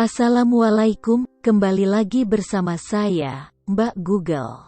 Assalamualaikum, kembali lagi bersama saya, Mbak Google.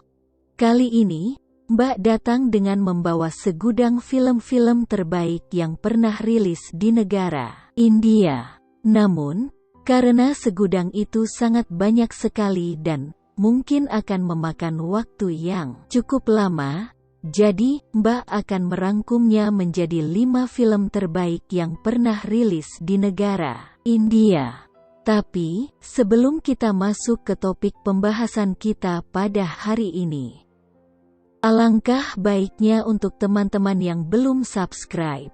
Kali ini, Mbak datang dengan membawa segudang film-film terbaik yang pernah rilis di negara India. Namun, karena segudang itu sangat banyak sekali dan mungkin akan memakan waktu yang cukup lama, jadi Mbak akan merangkumnya menjadi 5 film terbaik yang pernah rilis di negara India. Tapi, sebelum kita masuk ke topik pembahasan kita pada hari ini, alangkah baiknya untuk teman-teman yang belum subscribe,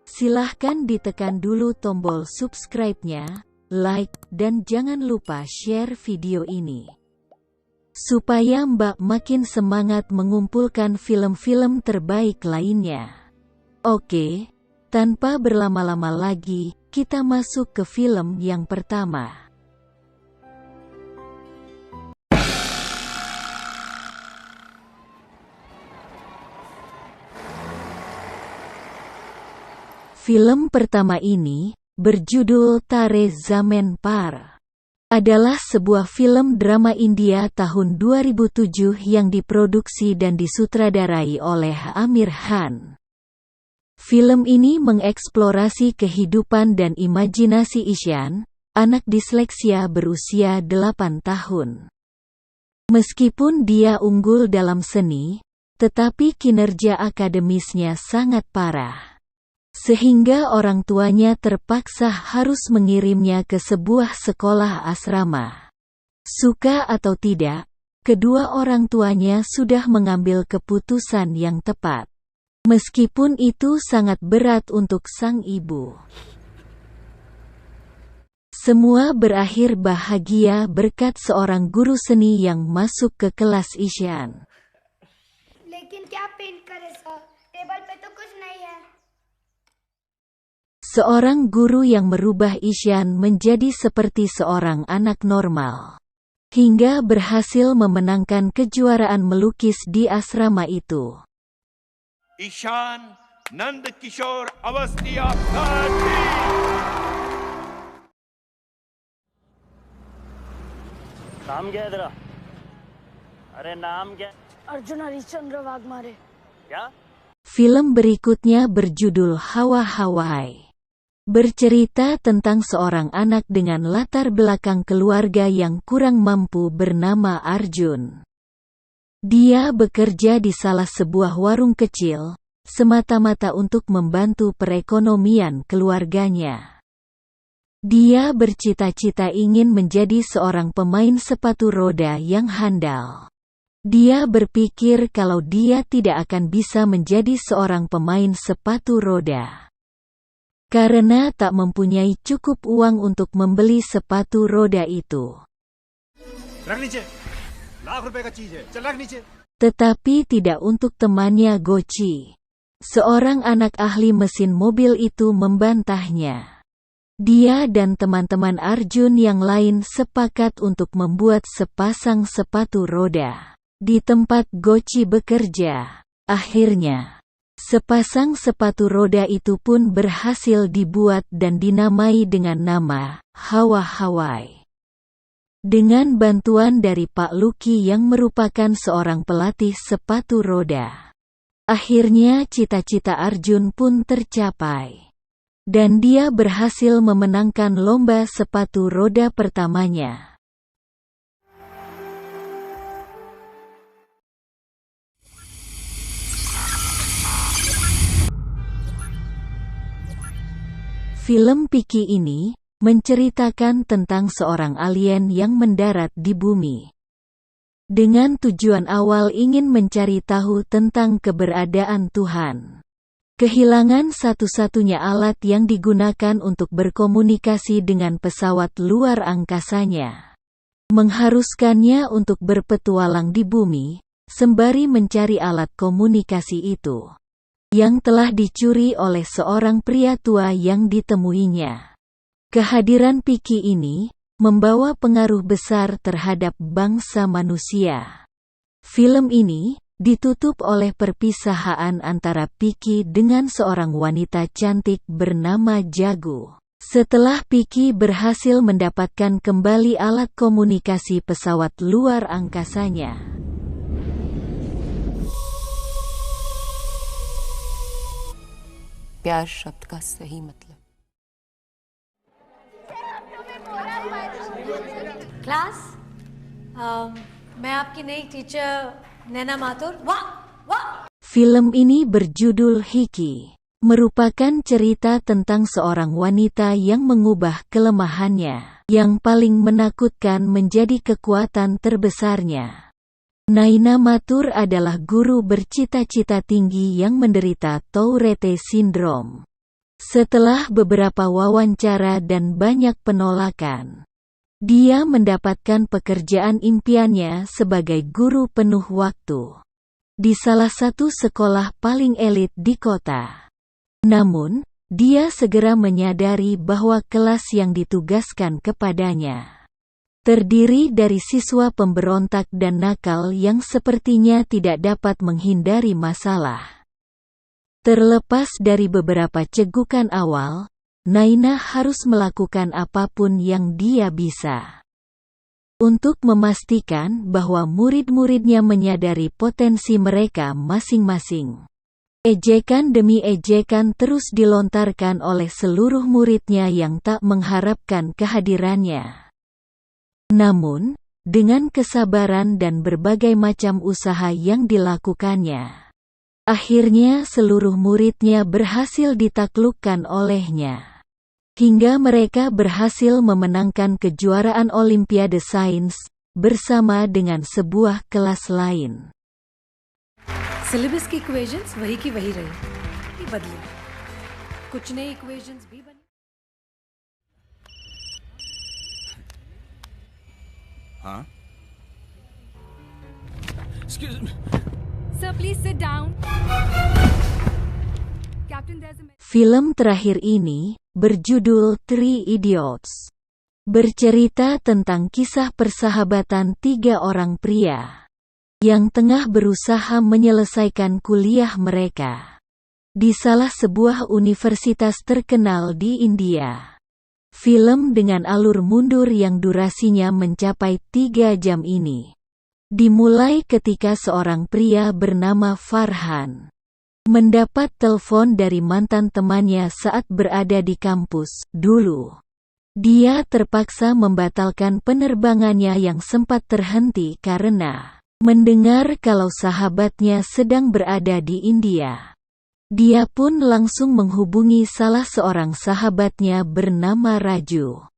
silahkan ditekan dulu tombol subscribe-nya, like, dan jangan lupa share video ini, supaya Mbak makin semangat mengumpulkan film-film terbaik lainnya. Oke, tanpa berlama-lama lagi, kita masuk ke film yang pertama. Film pertama ini, berjudul Tare Zameen Par, adalah sebuah film drama India tahun 2007 yang diproduksi dan disutradarai oleh Aamir Khan. Film ini mengeksplorasi kehidupan dan imajinasi Ishan, anak disleksia berusia 8 tahun. Meskipun dia unggul dalam seni, tetapi kinerja akademisnya sangat parah, sehingga orang tuanya terpaksa harus mengirimnya ke sebuah sekolah asrama. Suka atau tidak, kedua orang tuanya sudah mengambil keputusan yang tepat. Meskipun itu sangat berat untuk sang ibu. Semua berakhir bahagia berkat seorang guru seni yang masuk ke kelas Ishan. Seorang guru yang merubah Ishan menjadi seperti seorang anak normal, hingga berhasil memenangkan kejuaraan melukis di asrama itu. Ishan नंद किशोर अवस्थी आपका जी। नाम क्या है तेरा? अरे नाम क्या? अर्जुन हरिश्चंद्र वाघमारे. क्या? Film berikutnya berjudul Hawa Hawai. Bercerita tentang seorang anak dengan latar belakang keluarga yang kurang mampu bernama Arjun. Dia bekerja di salah sebuah warung kecil, semata-mata untuk membantu perekonomian keluarganya. Dia bercita-cita ingin menjadi seorang pemain sepatu roda yang handal. Dia berpikir kalau dia tidak akan bisa menjadi seorang pemain sepatu roda, karena tak mempunyai cukup uang untuk membeli sepatu roda itu. Tetapi tidak untuk temannya Gochi. Seorang anak ahli mesin mobil itu membantahnya. Dia dan teman-teman Arjun yang lain sepakat untuk membuat sepasang sepatu roda di tempat Gochi bekerja. Akhirnya, sepasang sepatu roda itu pun berhasil dibuat dan dinamai dengan nama Hawa Hawai. Dengan bantuan dari Pak Lucky yang merupakan seorang pelatih sepatu roda, akhirnya cita-cita Arjun pun tercapai. Dan dia berhasil memenangkan lomba sepatu roda pertamanya. Film Piki ini menceritakan tentang seorang alien yang mendarat di bumi. Dengan tujuan awal ingin mencari tahu tentang keberadaan Tuhan. Kehilangan satu-satunya alat yang digunakan untuk berkomunikasi dengan pesawat luar angkasanya, mengharuskannya untuk berpetualang di bumi, sembari mencari alat komunikasi itu, yang telah dicuri oleh seorang pria tua yang ditemuinya. Kehadiran Piki ini membawa pengaruh besar terhadap bangsa manusia. Film ini ditutup oleh perpisahan antara Piki dengan seorang wanita cantik bernama Jagu. Setelah Piki berhasil mendapatkan kembali alat komunikasi pesawat luar angkasanya, प्यार शब्द का सही मतलब। क्लास मैं आपकी नई टीचर नैना माथुर। वाह वाह। film ini berjudul Hiki, merupakan cerita tentang seorang wanita yang mengubah kelemahannya yang paling menakutkan menjadi kekuatan terbesarnya. Naina Mathur adalah guru bercita-cita tinggi yang menderita Tourette Syndrome. Setelah beberapa wawancara dan banyak penolakan, dia mendapatkan pekerjaan impiannya sebagai guru penuh waktu di salah satu sekolah paling elit di kota. Namun, dia segera menyadari bahwa kelas yang ditugaskan kepadanya terdiri dari siswa pemberontak dan nakal yang sepertinya tidak dapat menghindari masalah. Terlepas dari beberapa cegukan awal, Naina harus melakukan apapun yang dia bisa untuk memastikan bahwa murid-muridnya menyadari potensi mereka masing-masing. Ejekan demi ejekan terus dilontarkan oleh seluruh muridnya yang tak mengharapkan kehadirannya. Namun, dengan kesabaran dan berbagai macam usaha yang dilakukannya, akhirnya seluruh muridnya berhasil ditaklukkan olehnya, hingga mereka berhasil memenangkan kejuaraan Olimpiade Sains bersama dengan sebuah kelas lain. Syllabus की इक्वेशंस वही की वही रही, नहीं बदली। कुछ नई इक्वेशंस भी बनी। हाँ? Excuse me. Sir, please sit down. Captain, there's a... Film terakhir ini berjudul Three Idiots. Bercerita tentang kisah persahabatan tiga orang pria yang tengah berusaha menyelesaikan kuliah mereka di salah sebuah universitas terkenal di India. Film dengan alur mundur yang durasinya mencapai 3 jam ini dimulai ketika seorang pria bernama Farhan mendapat telepon dari mantan temannya saat berada di kampus dulu. Dia terpaksa membatalkan penerbangannya yang sempat terhenti karena mendengar kalau sahabatnya sedang berada di India. Dia pun langsung menghubungi salah seorang sahabatnya bernama Raju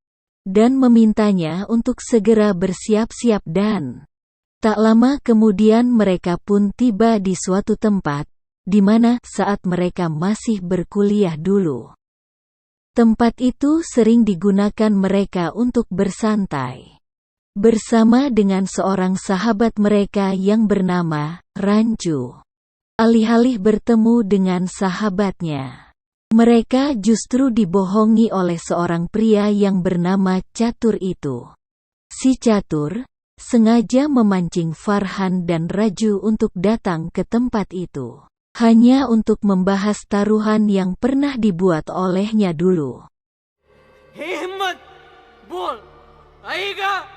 dan memintanya untuk segera bersiap-siap dan tak lama kemudian mereka pun tiba di suatu tempat di mana saat mereka masih berkuliah dulu. Tempat itu sering digunakan mereka untuk bersantai bersama dengan seorang sahabat mereka yang bernama Ranju. Alih-alih bertemu dengan sahabatnya, mereka justru dibohongi oleh seorang pria yang bernama Catur itu. Si Catur sengaja memancing Farhan dan Raju untuk datang ke tempat itu, hanya untuk membahas taruhan yang pernah dibuat olehnya dulu. Hey Himmat, bol, aega.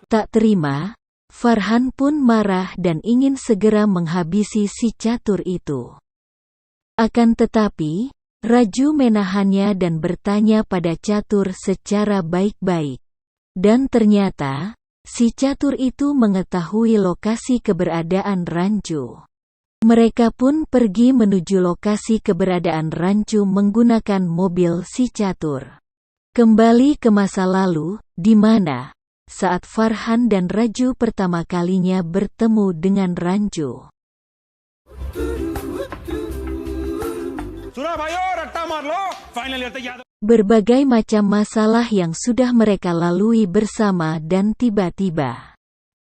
Tak terima, Farhan pun marah dan ingin segera menghabisi si Catur itu. Akan tetapi, Raju menahannya dan bertanya pada Catur secara baik-baik. Dan ternyata, si Catur itu mengetahui lokasi keberadaan Rancu. Mereka pun pergi menuju lokasi keberadaan Rancu menggunakan mobil si Catur. Kembali ke masa lalu, di mana saat Farhan dan Raju pertama kalinya bertemu dengan Rancu. Berbagai macam masalah yang sudah mereka lalui bersama dan tiba-tiba,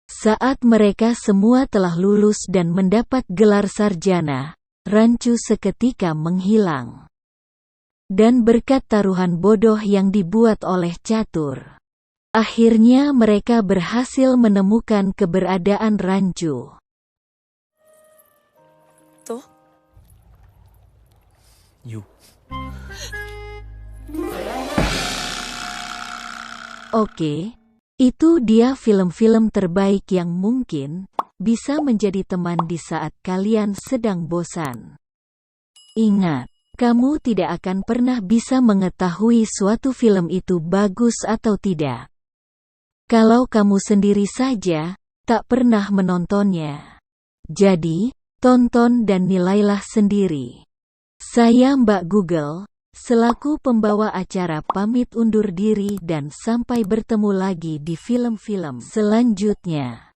saat mereka semua telah lulus dan mendapat gelar sarjana, Rancu seketika menghilang. Dan berkat taruhan bodoh yang dibuat oleh Catur, akhirnya mereka berhasil menemukan keberadaan Rancu. तो You. Oke, itu dia film-film terbaik yang mungkin bisa menjadi teman di saat kalian sedang bosan. Ingat, kamu tidak akan pernah bisa mengetahui suatu film itu bagus atau tidak kalau kamu sendiri saja tak pernah menontonnya. Jadi, tonton dan nilailah sendiri. Saya Mbak Google, selaku pembawa acara pamit undur diri dan sampai bertemu lagi di film-film selanjutnya.